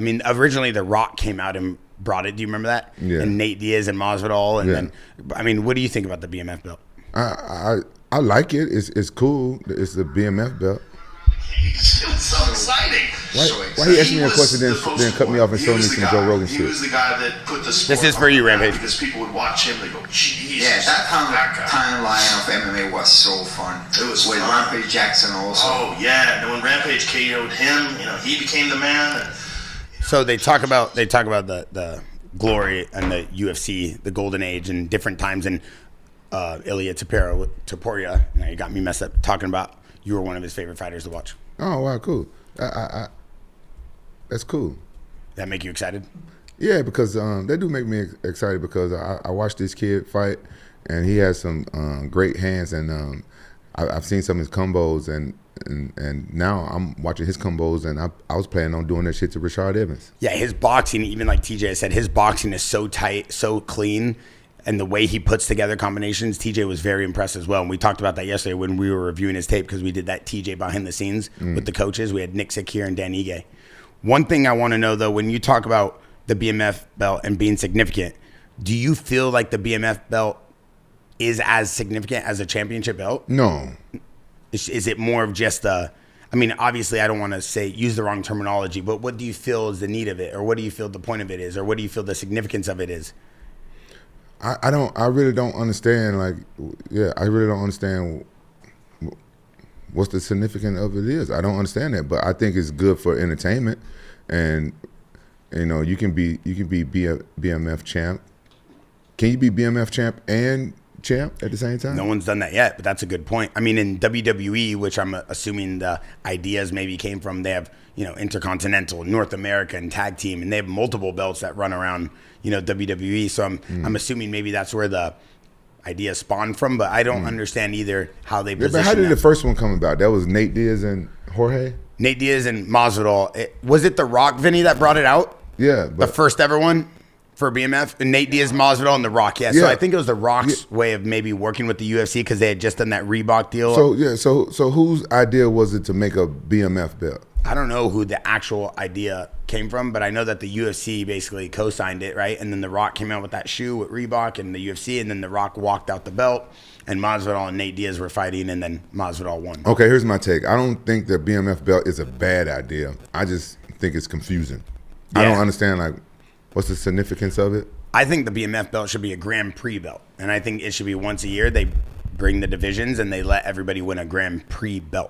I mean, originally The Rock came out and brought it. Do you remember that? Yeah. And Nate Diaz and Masvidal, and then I mean, what do you think about the BMF belt? I like it. It's cool. It's the BMF belt. It was so exciting. Why he asked me a question then cut me off and show me some Joe Rogan shit? He was the guy that put the sport This is for you, Rampage. because people would watch him. They go, Jesus. Yeah, that timeline of MMA was so fun. It was with fun. Rampage Jaxxon also. Oh yeah, and when Rampage KO'd him, he became the man. And, So they talk about the glory and the UFC, the golden age, and different times. And Ilia Topuria, now you got me messed up talking about you were one of his favorite fighters to watch. Oh wow, cool. That's cool. That make you excited? Yeah, because they do make me excited because I watched this kid fight, and he has some great hands, and I've seen some of his combos, and now I'm watching his combos, and I was planning on doing that shit to Rashad Evans. Yeah, his boxing, even like TJ said, his boxing is so tight, so clean, and the way he puts together combinations, TJ was very impressed as well. And we talked about that yesterday when we were reviewing his tape because we did that TJ behind the scenes with the coaches. We had Nick Sakir and Dan Ige. One thing I want to know, though, when you talk about the BMF belt and being significant, do you feel like the BMF belt is as significant as a championship belt? No. Is it more of just I mean, obviously, I don't want to use the wrong terminology, but what do you feel is the need of it? Or what do you feel the point of it is? Or what do you feel the significance of it is? I really don't understand. I really don't understand what's the significance of it is. I don't understand that, but I think it's good for entertainment, and you can be BMF champ. Can you be BMF champ and champ at the same time? No one's done that yet, but that's a good point. I mean, in WWE, which I'm assuming the ideas maybe came from, they have Intercontinental, North America, and Tag Team, and they have multiple belts that run around WWE. So I'm assuming maybe that's where the idea spawned from, but I don't understand either how they position but how did that. the first one come about? That was Nate Diaz and Jorge? Nate Diaz and Masvidal. Was it The Rock, Vinny, that brought it out? Yeah. The first ever one for BMF? And Nate Diaz, Masvidal, and The Rock. Yeah, so I think it was The Rock's way of maybe working with the UFC because they had just done that Reebok deal. So whose idea was it to make a BMF belt? I don't know who the actual idea came from, but I know that the UFC basically co-signed it, right? And then The Rock came out with that shoe with Reebok and the UFC, and then The Rock walked out the belt, and Masvidal and Nate Diaz were fighting, and then Masvidal won. Okay, here's my take. I don't think the BMF belt is a bad idea. I just think it's confusing. I don't understand, what's the significance of it? I think the BMF belt should be a Grand Prix belt, and I think it should be once a year. They bring the divisions, and they let everybody win a Grand Prix belt.